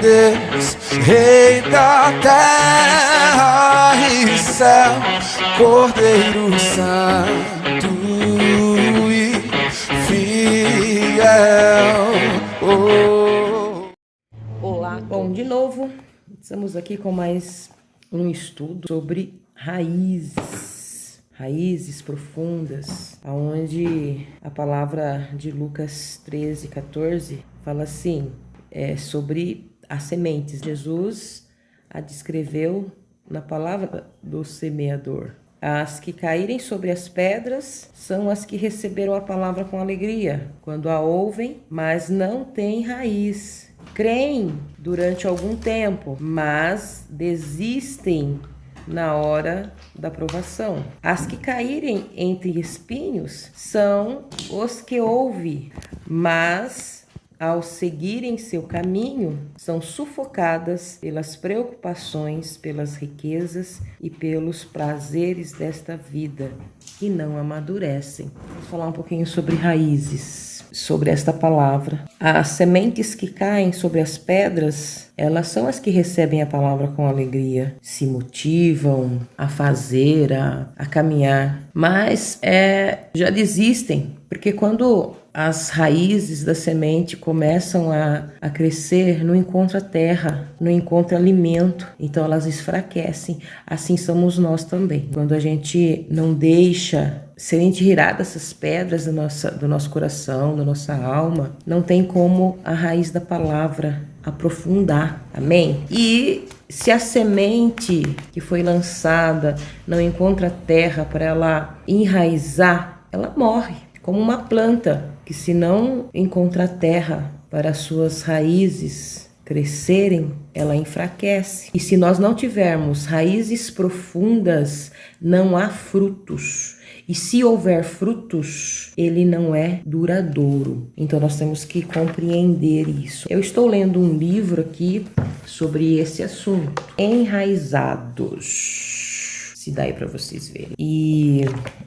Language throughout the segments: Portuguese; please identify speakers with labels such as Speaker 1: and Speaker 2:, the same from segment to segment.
Speaker 1: Deus, Rei da terra e céu, Cordeiro Santo e fiel.
Speaker 2: Olá, bom, de novo, estamos aqui com mais um estudo sobre raízes profundas, onde a palavra de Lucas 13:14 fala assim, sobre as sementes. Jesus a descreveu na palavra do semeador. As que caírem sobre as pedras são as que receberam a palavra com alegria, quando a ouvem, mas não têm raiz. Creem durante algum tempo, mas desistem na hora da provação. As que caírem entre espinhos são os que ouvem, mas ao seguirem seu caminho, são sufocadas pelas preocupações, pelas riquezas e pelos prazeres desta vida, que não amadurecem. Vou falar um pouquinho sobre raízes, sobre esta palavra. As sementes que caem sobre as pedras, elas são as que recebem a palavra com alegria, se motivam a fazer, a caminhar, mas já desistem, porque quando as raízes da semente começam a crescer, não encontra terra, não encontra alimento, então elas enfraquecem. Assim somos nós também. Quando a gente não deixa serem tiradas essas pedras do nosso coração, da nossa alma, não tem como a raiz da palavra aprofundar. Amém? E se a semente que foi lançada não encontra terra para ela enraizar, ela morre, como uma planta que, se não encontrar terra para as suas raízes crescerem, ela enfraquece. E se nós não tivermos raízes profundas, não há frutos. E se houver frutos, ele não é duradouro. Então nós temos que compreender isso. Eu estou lendo um livro aqui sobre esse assunto. Enraizados. Se dá aí para vocês verem. E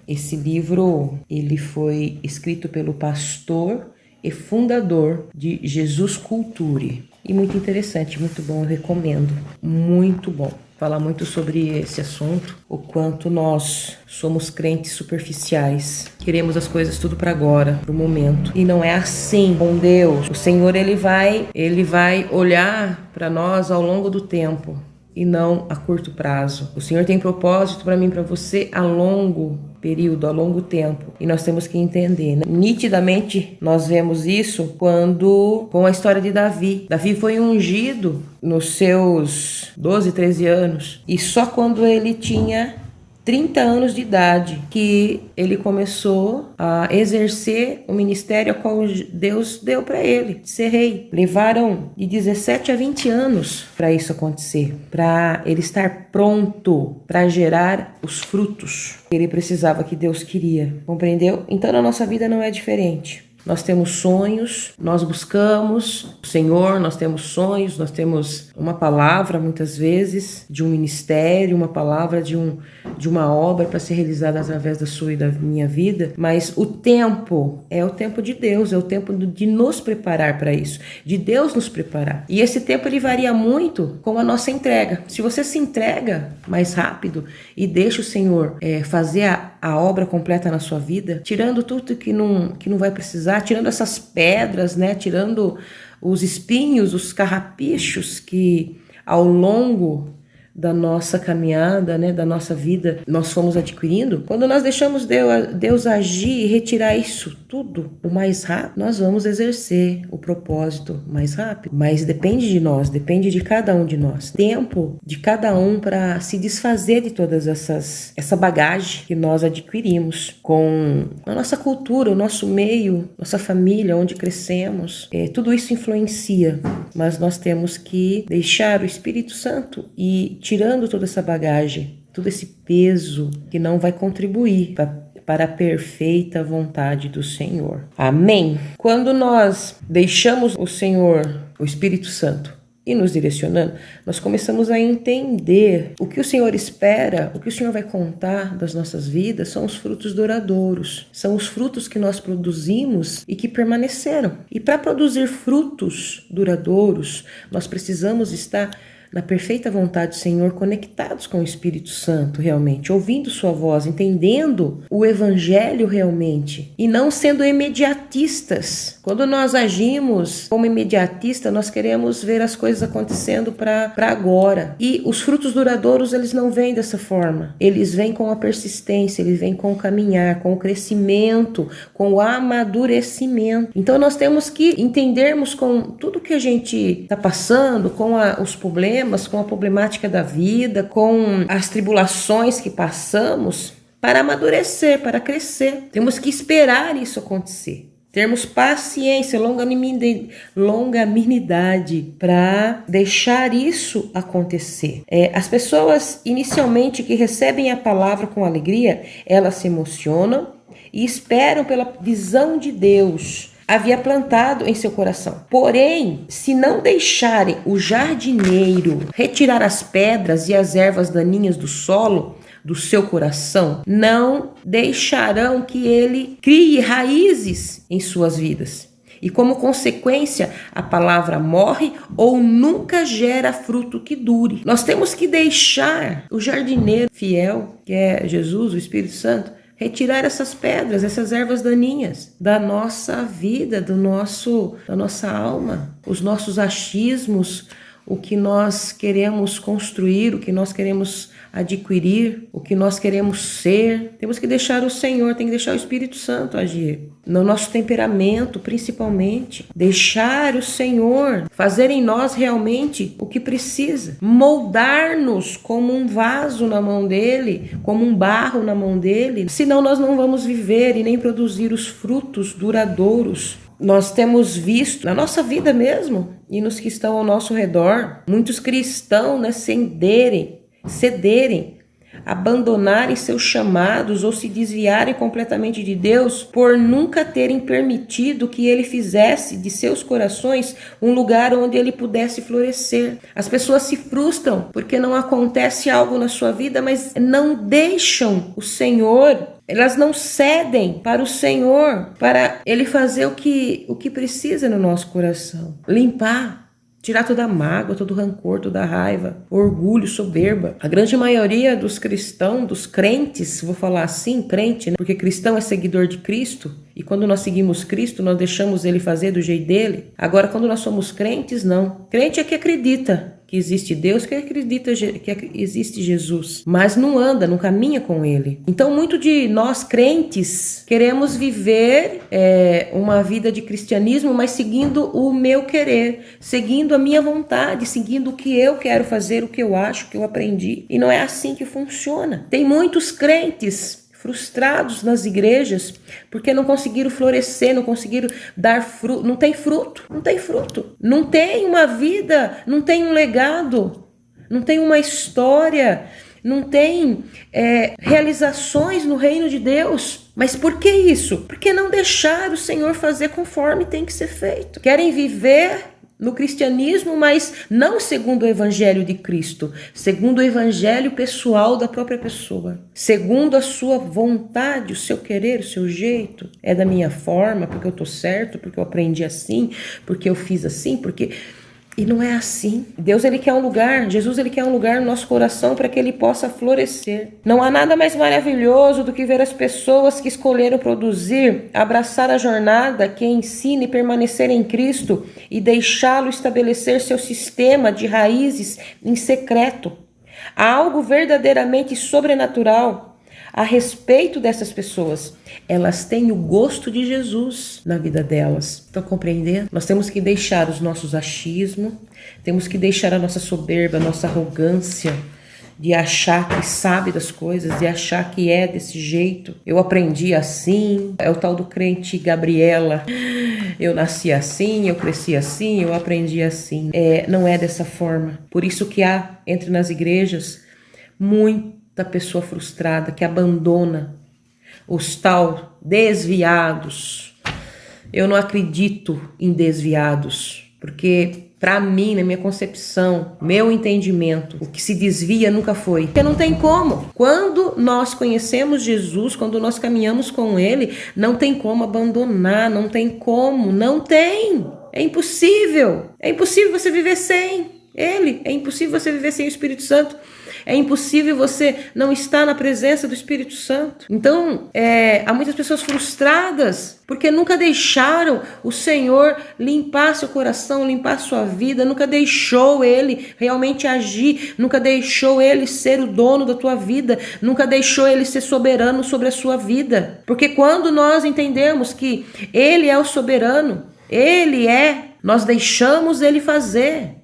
Speaker 2: esse livro, ele foi escrito pelo pastor e fundador de Jesus Culture. E muito interessante, muito bom, eu recomendo. Muito bom. Falar muito sobre esse assunto, o quanto nós somos crentes superficiais. Queremos as coisas tudo para agora, para o momento. E não é assim com Deus. O Senhor, ele vai olhar para nós ao longo do tempo e não a curto prazo. O Senhor tem propósito para mim, para você, a longo período, a longo tempo. E nós temos que entender, né? Nitidamente nós vemos isso com a história de Davi. Davi foi ungido nos seus 12, 13 anos. E só quando ele tinha 30 anos de idade que ele começou a exercer o ministério ao qual Deus deu para ele, de ser rei. Levaram de 17 a 20 anos para isso acontecer, para ele estar pronto para gerar os frutos que ele precisava, que Deus queria. Compreendeu? Então na nossa vida não é diferente. Nós temos sonhos, nós buscamos o Senhor, nós temos sonhos, nós temos uma palavra, muitas vezes, de um ministério, uma palavra de uma obra para ser realizada através da sua e da minha vida, mas o tempo é o tempo de Deus, é o tempo de nos preparar para isso, de Deus nos preparar. E esse tempo, ele varia muito com a nossa entrega. Se você se entrega mais rápido e deixa o Senhor fazer a obra completa na sua vida, tirando tudo que não vai precisar, tirando essas pedras, né? Tirando os espinhos, os carrapichos que ao longo da nossa caminhada, né, da nossa vida, nós fomos adquirindo. Quando nós deixamos Deus agir e retirar isso tudo o mais rápido, nós vamos exercer o propósito mais rápido. Mas depende de nós, depende de cada um de nós. Tempo de cada um para se desfazer de todas essa bagagem que nós adquirimos com a nossa cultura, o nosso meio, nossa família, onde crescemos. Tudo isso influencia, mas nós temos que deixar o Espírito Santo e tirando toda essa bagagem, todo esse peso que não vai contribuir para a perfeita vontade do Senhor. Amém? Quando nós deixamos o Senhor, o Espírito Santo, e nos direcionando, nós começamos a entender o que o Senhor espera, o que o Senhor vai contar das nossas vidas são os frutos duradouros, são os frutos que nós produzimos e que permaneceram. E para produzir frutos duradouros, nós precisamos estar na perfeita vontade do Senhor, conectados com o Espírito Santo realmente, ouvindo sua voz, entendendo o Evangelho realmente e não sendo imediatistas. Quando nós agimos como imediatistas, nós queremos ver as coisas acontecendo para agora. E os frutos duradouros, eles não vêm dessa forma. Eles vêm com a persistência, eles vêm com o caminhar, com o crescimento, com o amadurecimento. Então nós temos que entendermos com tudo que a gente está passando, com os problemas, com a problemática da vida, com as tribulações que passamos, para amadurecer, para crescer. Temos que esperar isso acontecer. Termos paciência, longanimidade para deixar isso acontecer. As pessoas inicialmente que recebem a palavra com alegria, elas se emocionam e esperam pela visão de Deus havia plantado em seu coração. Porém, se não deixarem o jardineiro retirar as pedras e as ervas daninhas do solo do seu coração, não deixarão que ele crie raízes em suas vidas. E como consequência, a palavra morre ou nunca gera fruto que dure. Nós temos que deixar o jardineiro fiel, que é Jesus, o Espírito Santo, retirar essas pedras, essas ervas daninhas da nossa vida, da nossa alma, os nossos achismos, o que nós queremos construir, o que nós queremos adquirir, o que nós queremos ser. Temos que deixar o Senhor, tem que deixar o Espírito Santo agir. No nosso temperamento, principalmente. Deixar o Senhor fazer em nós realmente o que precisa. Moldar-nos como um vaso na mão dele, como um barro na mão dele. Senão nós não vamos viver e nem produzir os frutos duradouros. Nós temos visto na nossa vida mesmo e nos que estão ao nosso redor, muitos cristãos cederem, abandonarem seus chamados ou se desviarem completamente de Deus por nunca terem permitido que Ele fizesse de seus corações um lugar onde Ele pudesse florescer. As pessoas se frustram porque não acontece algo na sua vida, mas não deixam o Senhor. Elas não cedem para o Senhor, para Ele fazer o que precisa no nosso coração. Limpar, tirar toda a mágoa, todo o rancor, toda a raiva, orgulho, soberba. A grande maioria dos cristãos, dos crentes, vou falar assim, crente, né? Porque cristão é seguidor de Cristo. E quando nós seguimos Cristo, nós deixamos Ele fazer do jeito dele. Agora, quando nós somos crentes, não. Crente é que acredita que existe Deus, que acredita que existe Jesus, mas não anda, não caminha com Ele. Então, muito de nós crentes queremos viver uma vida de cristianismo, mas seguindo o meu querer, seguindo a minha vontade, seguindo o que eu quero fazer, o que eu acho, o que eu aprendi. E não é assim que funciona. Tem muitos crentes frustrados nas igrejas porque não conseguiram florescer, não conseguiram dar fruto, não tem fruto, não tem uma vida, não tem um legado, não tem uma história, não tem realizações no reino de Deus. Mas por que isso? Porque não deixaram o Senhor fazer conforme tem que ser feito. Querem viver no cristianismo, mas não segundo o evangelho de Cristo, segundo o evangelho pessoal da própria pessoa, segundo a sua vontade, o seu querer, o seu jeito. É da minha forma, porque eu tô certo, porque eu aprendi assim, porque eu fiz assim, porque... E não é assim. Deus, Ele quer um lugar, Jesus, Ele quer um lugar no nosso coração para que Ele possa florescer. Não há nada mais maravilhoso do que ver as pessoas que escolheram produzir, abraçar a jornada que ensina e permanecer em Cristo e deixá-lo estabelecer seu sistema de raízes em secreto. Há algo verdadeiramente sobrenatural a respeito dessas pessoas. Elas têm o gosto de Jesus na vida delas. Estão compreendendo? Nós temos que deixar os nossos achismos, temos que deixar a nossa soberba, a nossa arrogância de achar que sabe das coisas, de achar que é desse jeito. Eu aprendi assim, é o tal do crente Gabriela. Eu nasci assim, eu cresci assim, eu aprendi assim. Não é dessa forma. Por isso que há, entre nas igrejas, muita pessoa frustrada que abandona os tal desviados. Eu não acredito em desviados, porque Para mim, na minha concepção, meu entendimento, o que se desvia nunca foi. Porque não tem como. Quando nós conhecemos Jesus, quando nós caminhamos com Ele, não tem como abandonar, não tem como, não tem. É impossível. É impossível você viver sem Ele. É impossível você viver sem o Espírito Santo. É impossível você não estar na presença do Espírito Santo. Então, há muitas pessoas frustradas porque nunca deixaram o Senhor limpar seu coração, limpar sua vida, nunca deixou Ele realmente agir, nunca deixou Ele ser o dono da tua vida, nunca deixou Ele ser soberano sobre a sua vida. Porque quando nós entendemos que Ele é o soberano, nós deixamos Ele fazer.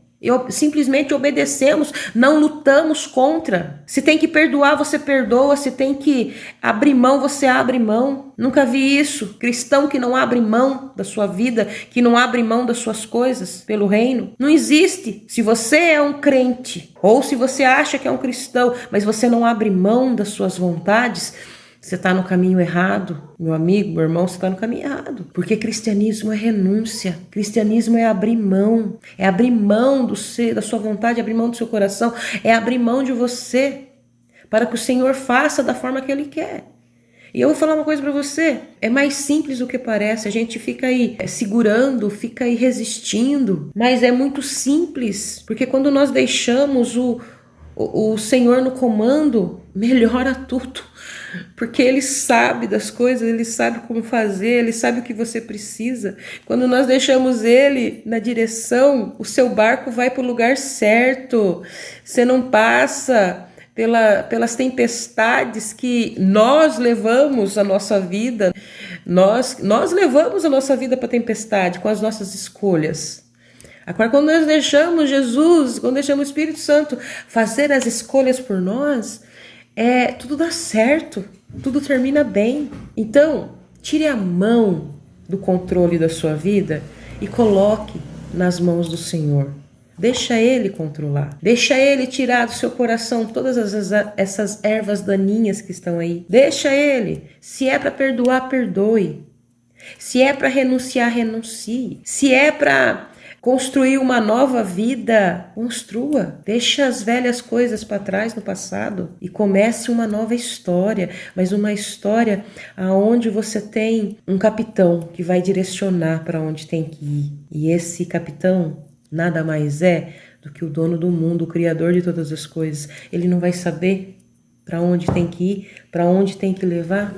Speaker 2: Simplesmente obedecemos, não lutamos contra. Se tem que perdoar, você perdoa. Se tem que abrir mão, você abre mão. Nunca vi isso. Cristão que não abre mão da sua vida, que não abre mão das suas coisas pelo reino, não existe. Se você é um crente, ou se você acha que é um cristão, mas você não abre mão das suas vontades, você está no caminho errado, meu amigo, meu irmão, você está no caminho errado. Porque cristianismo é renúncia, cristianismo é abrir mão da sua vontade, abrir mão do seu coração, é abrir mão de você, para que o Senhor faça da forma que Ele quer. E eu vou falar uma coisa para você, é mais simples do que parece, a gente fica aí segurando, fica aí resistindo, mas é muito simples, porque quando nós deixamos o Senhor no comando, melhora tudo. Porque Ele sabe das coisas, Ele sabe como fazer, Ele sabe o que você precisa. Quando nós deixamos Ele na direção, o seu barco vai para o lugar certo. Você não passa pelas tempestades que nós levamos a nossa vida. Nós levamos a nossa vida para a tempestade com as nossas escolhas. Agora, quando nós deixamos Jesus, quando deixamos o Espírito Santo fazer as escolhas por nós, tudo dá certo, tudo termina bem. Então, tire a mão do controle da sua vida e coloque nas mãos do Senhor. Deixa Ele controlar. Deixa Ele tirar do seu coração todas essas ervas daninhas que estão aí. Deixa Ele. Se é para perdoar, perdoe. Se é para renunciar, renuncie. Se é para construir uma nova vida, construa. Deixa as velhas coisas para trás no passado e comece uma nova história, mas uma história aonde você tem um capitão que vai direcionar para onde tem que ir. E esse capitão nada mais é do que o dono do mundo, o criador de todas as coisas. Ele não vai saber para onde tem que ir, para onde tem que levar.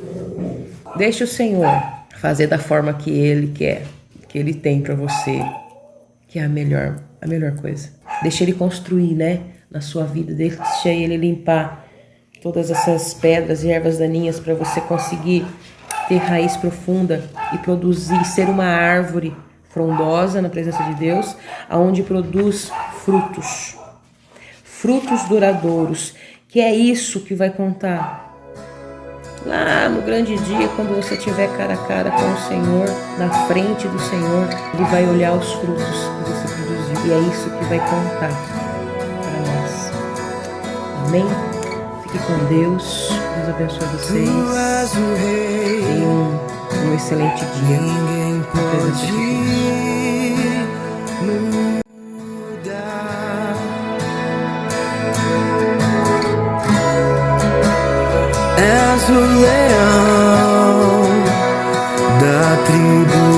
Speaker 2: Deixa o Senhor fazer da forma que Ele quer, que Ele tem para você, que é a melhor coisa. Deixa Ele construir, na sua vida. Deixa Ele limpar todas essas pedras e ervas daninhas para você conseguir ter raiz profunda e produzir, ser uma árvore frondosa na presença de Deus, aonde produz frutos duradouros, que é isso que vai contar lá no grande dia, quando você estiver cara a cara com o Senhor, na frente do Senhor. Ele vai olhar os frutos que você produziu, e é isso que vai contar para nós. Amém? Fique com Deus, Deus abençoe vocês. Tenham um excelente dia na presença de Deus.
Speaker 1: És o leão da tribo